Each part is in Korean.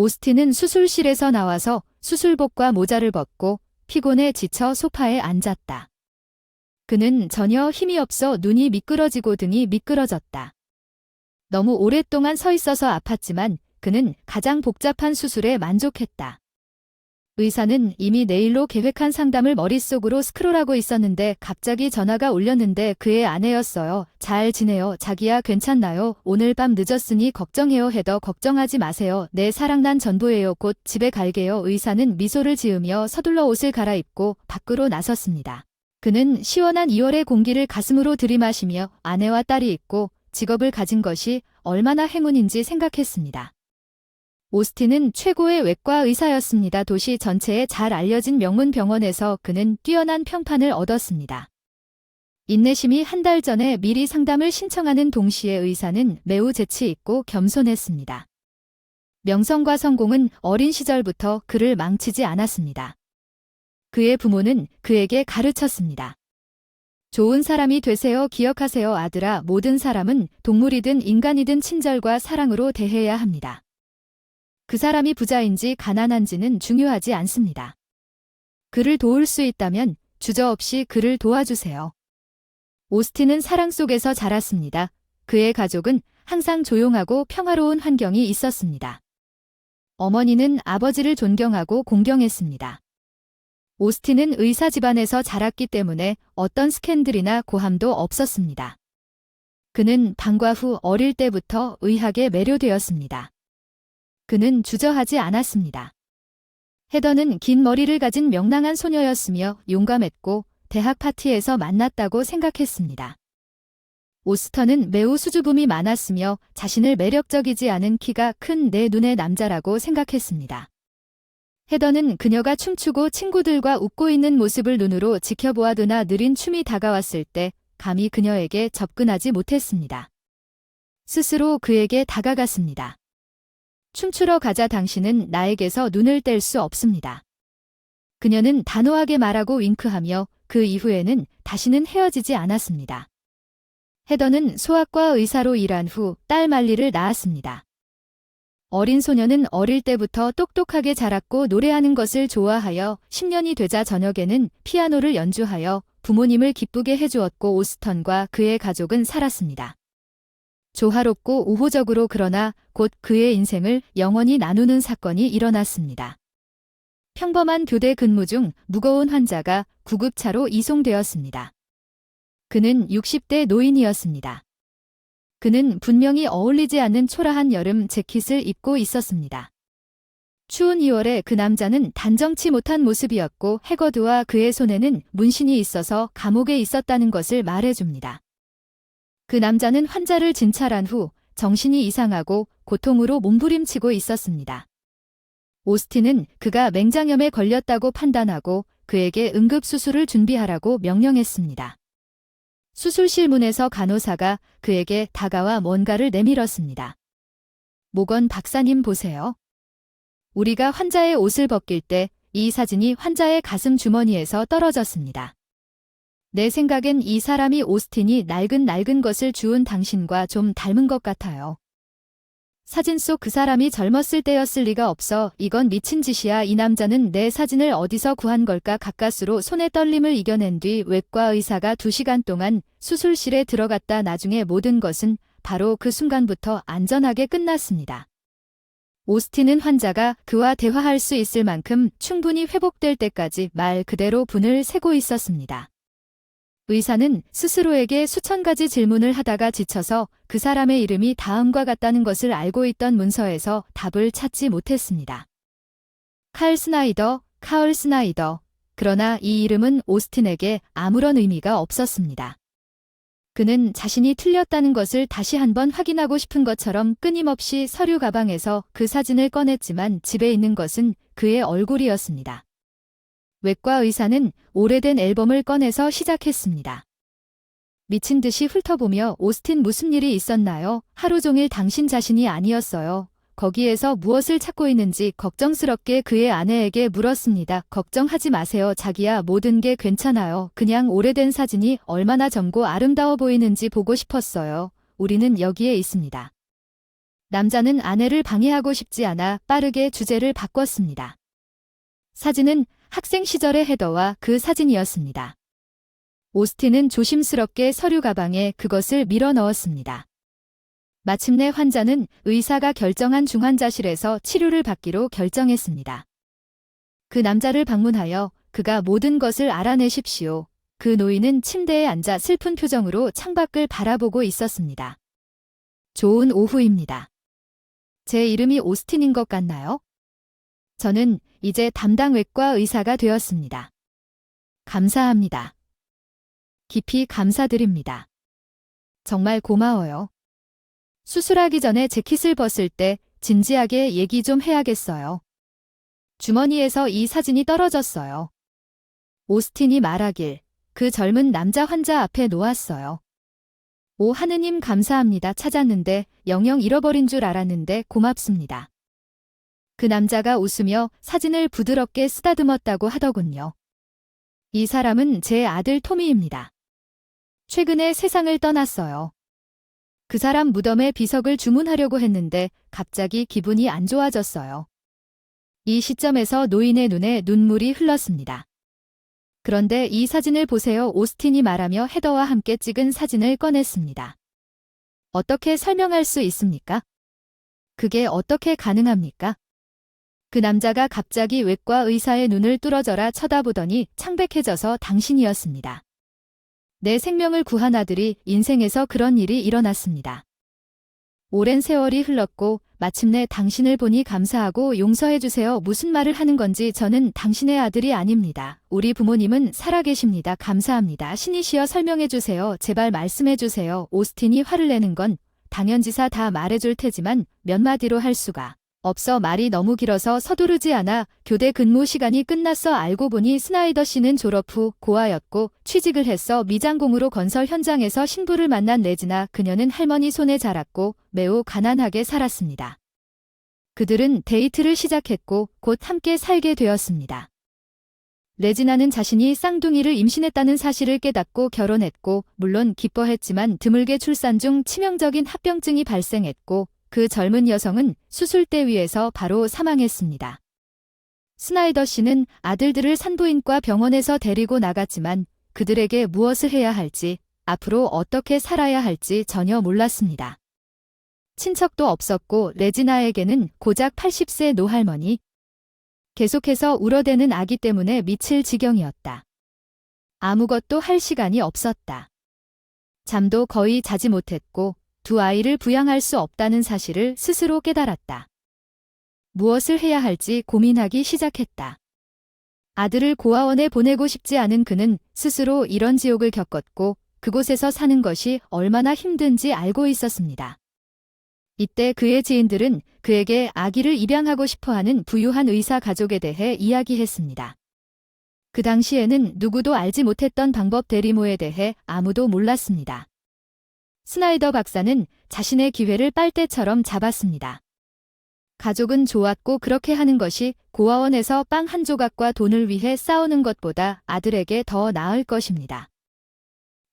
오스틴은 수술실에서 나와서 수술복과 모자를 벗고 피곤에 지쳐 소파에 앉았다. 그는 전혀 힘이 없어 눈이 미끄러지고 등이 미끄러졌다. 너무 오랫동안 서 있어서 아팠지만 그는 가장 복잡한 수술에 만족했다. 의사는 이미 내일로 계획한 상담을 머릿속으로 스크롤하고 있었는데 갑자기 전화가 울렸는데 그의 아내였어요. 잘 지내요. 자기야 괜찮나요? 오늘 밤 늦었으니 걱정해요. 해도 걱정하지 마세요. 내 사랑 난 전부예요. 곧 집에 갈게요. 의사는 미소를 지으며 서둘러 옷을 갈아입고 밖으로 나섰습니다. 그는 시원한 2월의 공기를 가슴으로 들이마시며 아내와 딸이 있고 직업을 가진 것이 얼마나 행운인지 생각했습니다. 오스틴은 최고의 외과 의사였습니다. 도시 전체에 잘 알려진 명문 병원에서 그는 뛰어난 평판을 얻었습니다. 인내심이 한 달 전에 미리 상담을 신청하는 동시에 의사는 매우 재치 있고 겸손했습니다. 명성과 성공은 어린 시절부터 그를 망치지 않았습니다. 그의 부모는 그에게 가르쳤습니다. 좋은 사람이 되세요. 기억하세요. 아들아, 모든 사람은 동물이든 인간이든 친절과 사랑으로 대해야 합니다. 그 사람이 부자인지 가난한지는 중요하지 않습니다. 그를 도울 수 있다면 주저없이 그를 도와주세요. 오스틴은 사랑 속에서 자랐습니다. 그의 가족은 항상 조용하고 평화로운 환경이 있었습니다. 어머니는 아버지를 존경하고 공경했습니다. 오스틴은 의사 집안에서 자랐기 때문에 어떤 스캔들이나 고함도 없었습니다. 그는 방과 후 어릴 때부터 의학에 매료되었습니다. 그는 주저하지 않았습니다. 헤더는 긴 머리를 가진 명랑한 소녀였으며 용감했고 대학 파티에서 만났다고 생각했습니다. 오스턴은 매우 수줍음이 많았으며 자신을 매력적이지 않은 키가 큰 내 눈의 남자라고 생각했습니다. 헤더는 그녀가 춤추고 친구들과 웃고 있는 모습을 눈으로 지켜보아두나 느린 춤이 다가왔을 때 감히 그녀에게 접근하지 못했습니다. 스스로 그에게 다가갔습니다. 춤추러 가자. 당신은 나에게서 눈을 뗄 수 없습니다. 그녀는 단호하게 말하고 윙크하며 그 이후에는 다시는 헤어지지 않았습니다. 헤더는 소아과 의사로 일한 후 딸 말리를 낳았습니다. 어린 소녀는 어릴 때부터 똑똑하게 자랐고 노래하는 것을 좋아하여 10년이 되자 저녁에는 피아노를 연주하여 부모님을 기쁘게 해주었고 오스턴과 그의 가족은 살았습니다. 조화롭고 우호적으로. 그러나 곧 그의 인생을 영원히 나누는 사건이 일어났습니다. 평범한 교대 근무 중 무거운 환자가 구급차로 이송되었습니다. 그는 60대 노인이었습니다. 그는 분명히 어울리지 않는 초라한 여름 재킷을 입고 있었습니다. 추운 2월에 그 남자는 단정치 못한 모습이었고 해거드와 그의 손에는 문신이 있어서 감옥에 있었다는 것을 말해줍니다. 그 남자는 환자를 진찰한 후 정신이 이상하고 고통으로 몸부림치고 있었습니다. 오스틴은 그가 맹장염에 걸렸다고 판단하고 그에게 응급수술을 준비하라고 명령했습니다. 수술실 문에서 간호사가 그에게 다가와 뭔가를 내밀었습니다. 모건 박사님 보세요. 우리가 환자의 옷을 벗길 때 이 사진이 환자의 가슴 주머니에서 떨어졌습니다. 내 생각엔 이 사람이 오스틴이 낡은 것을 주운 당신과 좀 닮은 것 같아요. 사진 속 그 사람이 젊었을 때였을 리가 없어. 이건 미친 짓이야. 이 남자는 내 사진을 어디서 구한 걸까? 가까스로 손의 떨림을 이겨낸 뒤 외과 의사가 2시간 동안 수술실에 들어갔다. 나중에 모든 것은 바로 그 순간부터 안전하게 끝났습니다. 오스틴은 환자가 그와 대화할 수 있을 만큼 충분히 회복될 때까지 말 그대로 분을 세고 있었습니다. 의사는 스스로에게 수천 가지 질문을 하다가 지쳐서 그 사람의 이름이 다음과 같다는 것을 알고 있던 문서에서 답을 찾지 못했습니다. 카을 스나이더. 그러나 이 이름은 오스틴에게 아무런 의미가 없었습니다. 그는 자신이 틀렸다는 것을 다시 한번 확인하고 싶은 것처럼 끊임없이 서류 가방에서 그 사진을 꺼냈지만 집에 있는 것은 그의 얼굴이었습니다. 외과 의사는 오래된 앨범을 꺼내서 시작했습니다. 미친 듯이 훑어보며 오스틴 무슨 일이 있었나요? 하루 종일 당신 자신이 아니었어요. 거기에서 무엇을 찾고 있는지 걱정스럽게 그의 아내에게 물었습니다. 걱정하지 마세요. 자기야, 모든 게 괜찮아요. 그냥 오래된 사진이 얼마나 젊고 아름다워 보이는지 보고 싶었어요. 우리는 여기에 있습니다. 남자는 아내를 방해하고 싶지 않아 빠르게 주제를 바꿨습니다. 사진은 학생 시절의 헤더와 그 사진이었습니다. 오스틴은 조심스럽게 서류 가방에 그것을 밀어 넣었습니다. 마침내 환자는 의사가 결정한 중환자실에서 치료를 받기로 결정했습니다. 그 남자를 방문하여 그가 모든 것을 알아내십시오. 그 노인은 침대에 앉아 슬픈 표정으로 창밖을 바라보고 있었습니다. 좋은 오후입니다. 제 이름이 오스틴인 것 같나요? 저는 이제 담당 외과 의사가 되었습니다. 감사합니다. 깊이 감사드립니다. 정말 고마워요. 수술하기 전에 재킷을 벗을 때 진지하게 얘기 좀 해야겠어요. 주머니에서 이 사진이 떨어졌어요. 오스틴이 말하길 그 젊은 남자 환자 앞에 놓았어요. 오 하느님 감사합니다. 찾았는데 영영 잃어버린 줄 알았는데 고맙습니다. 그 남자가 웃으며 사진을 부드럽게 쓰다듬었다고 하더군요. 이 사람은 제 아들 토미입니다. 최근에 세상을 떠났어요. 그 사람 무덤에 비석을 주문하려고 했는데 갑자기 기분이 안 좋아졌어요. 이 시점에서 노인의 눈에 눈물이 흘렀습니다. 그런데 이 사진을 보세요. 오스틴이 말하며 헤더와 함께 찍은 사진을 꺼냈습니다. 어떻게 설명할 수 있습니까? 그게 어떻게 가능합니까? 그 남자가 갑자기 외과 의사의 눈을 뚫어져라 쳐다보더니 창백해져서 당신이었습니다. 내 생명을 구한 아들이 인생에서 그런 일이 일어났습니다. 오랜 세월이 흘렀고 마침내 당신을 보니 감사하고 용서해주세요. 무슨 말을 하는 건지 저는 당신의 아들이 아닙니다. 우리 부모님은 살아계십니다. 감사합니다. 신이시여 설명해주세요. 제발 말씀해주세요. 오스틴이 화를 내는 건 당연지사 다 말해줄 테지만 몇 마디로 할 수가 없어. 말이 너무 길어서 서두르지 않아. 교대 근무 시간이 끝났어. 알고 보니 스나이더 씨는 졸업 후 고아였고 취직을 했어. 미장공으로 건설 현장에서 신부를 만난 레지나. 그녀는 할머니 손에 자랐고 매우 가난하게 살았습니다. 그들은 데이트를 시작했고 곧 함께 살게 되었습니다. 레지나는 자신이 쌍둥이를 임신했다는 사실을 깨닫고 결혼했고 물론 기뻐했지만 드물게 출산 중 치명적인 합병증이 발생했고 그 젊은 여성은 수술대 위에서 바로 사망했습니다. 스나이더 씨는 아들들을 산부인과 병원에서 데리고 나갔지만 그들에게 무엇을 해야 할지, 앞으로 어떻게 살아야 할지 전혀 몰랐습니다. 친척도 없었고 레지나에게는 고작 80세 노할머니, 계속해서 울어대는 아기 때문에 미칠 지경이었다. 아무것도 할 시간이 없었다. 잠도 거의 자지 못했고 두 아이를 부양할 수 없다는 사실을 스스로 깨달았다. 무엇을 해야 할지 고민하기 시작했다. 아들을 고아원에 보내고 싶지 않은 그는 스스로 이런 지옥을 겪었고 그곳에서 사는 것이 얼마나 힘든지 알고 있었습니다. 이때 그의 지인들은 그에게 아기를 입양하고 싶어하는 부유한 의사 가족에 대해 이야기했습니다. 그 당시에는 누구도 알지 못했던 방법 대리모에 대해 아무도 몰랐습니다. 스나이더 박사는 자신의 기회를 빨대처럼 잡았습니다. 가족은 좋았고 그렇게 하는 것이 고아원에서 빵 한 조각과 돈을 위해 싸우는 것보다 아들에게 더 나을 것입니다.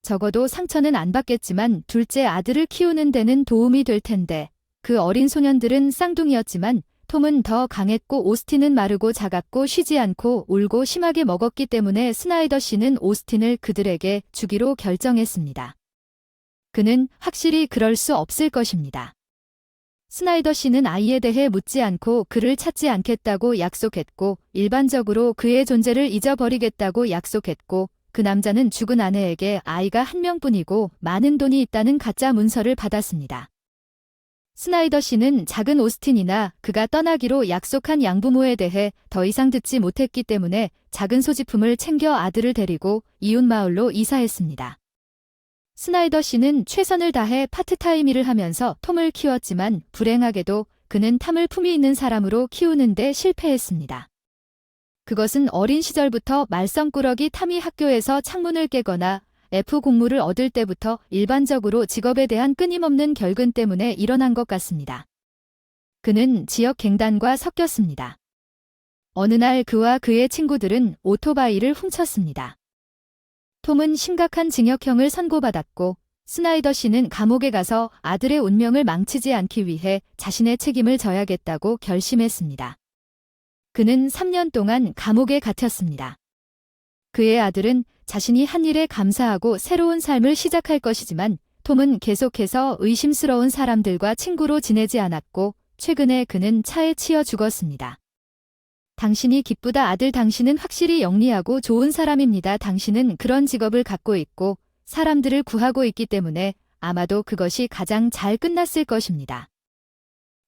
적어도 상처는 안 받겠지만 둘째 아들을 키우는 데는 도움이 될 텐데 그 어린 소년들은 쌍둥이였지만 톰은 더 강했고 오스틴은 마르고 작았고 쉬지 않고 울고 심하게 먹었기 때문에 스나이더 씨는 오스틴을 그들에게 주기로 결정했습니다. 그는 확실히 그럴 수 없을 것입니다. 스나이더 씨는 아이에 대해 묻지 않고 그를 찾지 않겠다고 약속했고 일반적으로 그의 존재를 잊어버리겠다고 약속했고 그 남자는 죽은 아내에게 아이가 한 명뿐이고 많은 돈이 있다는 가짜 문서를 받았습니다. 스나이더 씨는 작은 오스틴이나 그가 떠나기로 약속한 양부모에 대해 더 이상 듣지 못했기 때문에 작은 소지품을 챙겨 아들을 데리고 이웃 마을로 이사했습니다. 스나이더 씨는 최선을 다해 파트타임 일을 하면서 톰을 키웠지만 불행하게도 그는 탐을 품이 있는 사람으로 키우는데 실패했습니다. 그것은 어린 시절부터 말썽꾸러기 탐이 학교에서 창문을 깨거나 F 공무를 얻을 때부터 일반적으로 직업에 대한 끊임없는 결근 때문에 일어난 것 같습니다. 그는 지역 갱단과 섞였습니다. 어느 날 그와 그의 친구들은 오토바이를 훔쳤습니다. 톰은 심각한 징역형을 선고받았고 스나이더 씨는 감옥에 가서 아들의 운명을 망치지 않기 위해 자신의 책임을 져야겠다고 결심했습니다. 그는 3년 동안 감옥에 갇혔습니다. 그의 아들은 자신이 한 일에 감사하고 새로운 삶을 시작할 것이지만 톰은 계속해서 의심스러운 사람들과 친구로 지내지 않았고 최근에 그는 차에 치여 죽었습니다. 당신이 기쁘다 아들 당신은 확실히 영리하고 좋은 사람입니다. 당신은 그런 직업을 갖고 있고 사람들을 구하고 있기 때문에 아마도 그것이 가장 잘 끝났을 것입니다.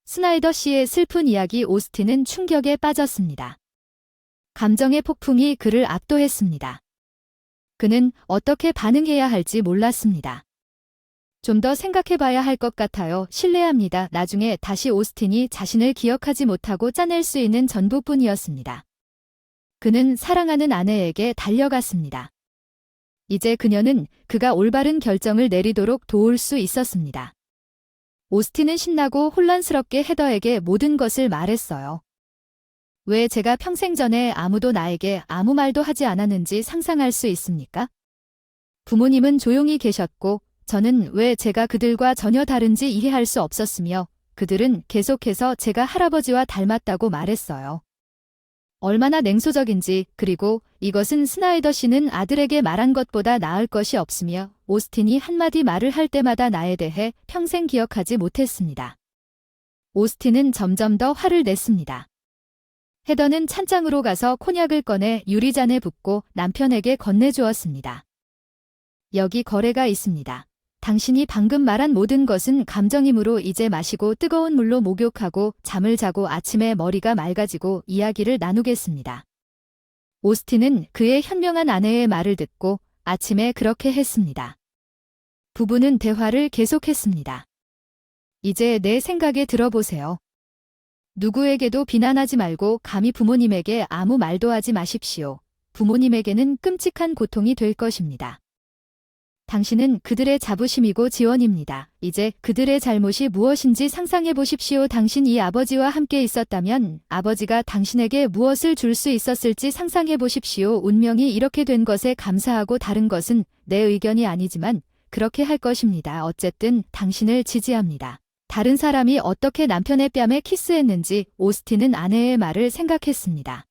스나이더 씨의 슬픈 이야기 오스틴은 충격에 빠졌습니다. 감정의 폭풍이 그를 압도했습니다. 그는 어떻게 반응해야 할지 몰랐습니다. 좀 더 생각해봐야 할 것 같아요. 신뢰합니다. 나중에 다시 오스틴이 자신을 기억하지 못하고 짜낼 수 있는 전부뿐이었습니다. 그는 사랑하는 아내에게 달려갔습니다. 이제 그녀는 그가 올바른 결정을 내리도록 도울 수 있었습니다. 오스틴은 신나고 혼란스럽게 헤더에게 모든 것을 말했어요. 왜 제가 평생 전에 아무도 나에게 아무 말도 하지 않았는지 상상할 수 있습니까? 부모님은 조용히 계셨고 저는 왜 제가 그들과 전혀 다른지 이해할 수 없었으며 그들은 계속해서 제가 할아버지와 닮았다고 말했어요. 얼마나 냉소적인지 그리고 이것은 스나이더 씨는 아들에게 말한 것보다 나을 것이 없으며 오스틴이 한마디 말을 할 때마다 나에 대해 평생 기억하지 못했습니다. 오스틴은 점점 더 화를 냈습니다. 헤더는 찬장으로 가서 콘약을 꺼내 유리잔에 붓고 남편에게 건네주었습니다. 여기 거래가 있습니다. 당신이 방금 말한 모든 것은 감정이므로 이제 마시고 뜨거운 물로 목욕하고 잠을 자고 아침에 머리가 맑아지고 이야기를 나누겠습니다. 오스틴은 그의 현명한 아내의 말을 듣고 아침에 그렇게 했습니다. 부부는 대화를 계속했습니다. 이제 내 생각에 들어보세요. 누구에게도 비난하지 말고 감히 부모님에게 아무 말도 하지 마십시오. 부모님에게는 끔찍한 고통이 될 것입니다. 당신은 그들의 자부심이고 지원입니다. 이제 그들의 잘못이 무엇인지 상상해 보십시오. 당신 이 아버지와 함께 있었다면 아버지가 당신에게 무엇을 줄 수 있었을지 상상해 보십시오. 운명이 이렇게 된 것에 감사하고 다른 것은 내 의견이 아니지만 그렇게 할 것입니다. 어쨌든 당신을 지지합니다. 다른 사람이 어떻게 남편의 뺨에 키스했는지 오스틴은 아내의 말을 생각했습니다.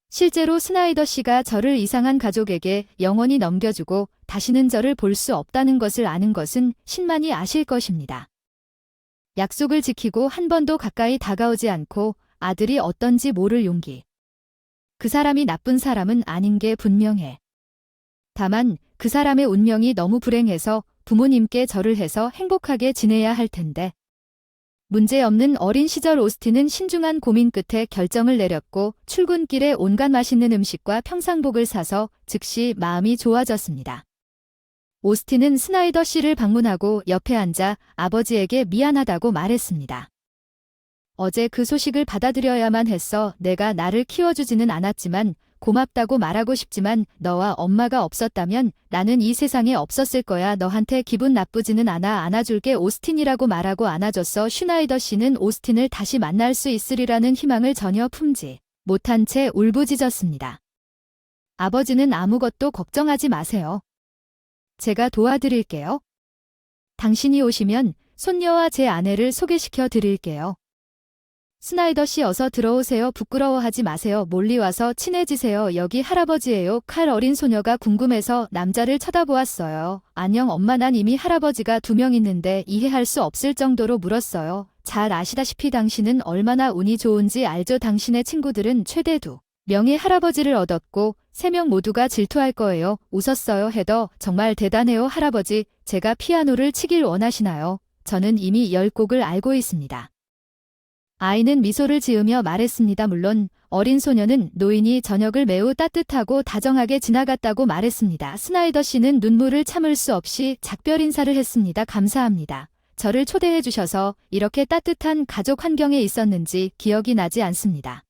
실제로 스나이더 씨가 저를 이상한 가족에게 영원히 넘겨주고 다시는 저를 볼 수 없다는 것을 아는 것은 신만이 아실 것입니다. 약속을 지키고 한 번도 가까이 다가오지 않고 아들이 어떤지 모를 용기. 그 사람이 나쁜 사람은 아닌 게 분명해. 다만 그 사람의 운명이 너무 불행해서 부모님께 절을 해서 행복하게 지내야 할 텐데. 문제없는 어린 시절 오스틴은 신중한 고민 끝에 결정을 내렸고 출근길에 온갖 맛있는 음식과 평상복을 사서 즉시 마음이 좋아졌습니다. 오스틴은 스나이더 씨를 방문하고 옆에 앉아 아버지에게 미안하다고 말했습니다. 어제 그 소식을 받아들여야만 했어. 내가 나를 키워주지는 않았지만 고맙다고 말하고 싶지만 너와 엄마가 없었다면 나는 이 세상에 없었을 거야. 너한테 기분 나쁘지는 않아. 안아줄게. 오스틴이라고 말하고 안아줬어. 슈나이더 씨는 오스틴을 다시 만날 수 있으리라는 희망을 전혀 품지 못한 채 울부짖었습니다. 아버지는 아무것도 걱정하지 마세요. 제가 도와드릴게요. 당신이 오시면 손녀와 제 아내를 소개시켜 드릴게요. 스나이더 씨 어서 들어오세요. 부끄러워하지 마세요. 몰리 와서 친해지세요. 여기 할아버지예요. 칼 어린 소녀가 궁금해서 남자를 쳐다보았어요. 안녕 엄마 난 이미 할아버지가 2명 있는데 이해할 수 없을 정도로 물었어요. 잘 아시다시피 당신은 얼마나 운이 좋은지 알죠. 당신의 친구들은 최대 2명의 할아버지를 얻었고 3명 모두가 질투할 거예요. 웃었어요. 헤더 정말 대단해요. 할아버지 제가 피아노를 치길 원하시나요? 저는 이미 10곡을 알고 있습니다. 아이는 미소를 지으며 말했습니다. 물론 어린 소녀는 노인이 저녁을 매우 따뜻하고 다정하게 지나갔다고 말했습니다. 스나이더 씨는 눈물을 참을 수 없이 작별 인사를 했습니다. 감사합니다. 저를 초대해 주셔서 이렇게 따뜻한 가족 환경에 있었는지 기억이 나지 않습니다.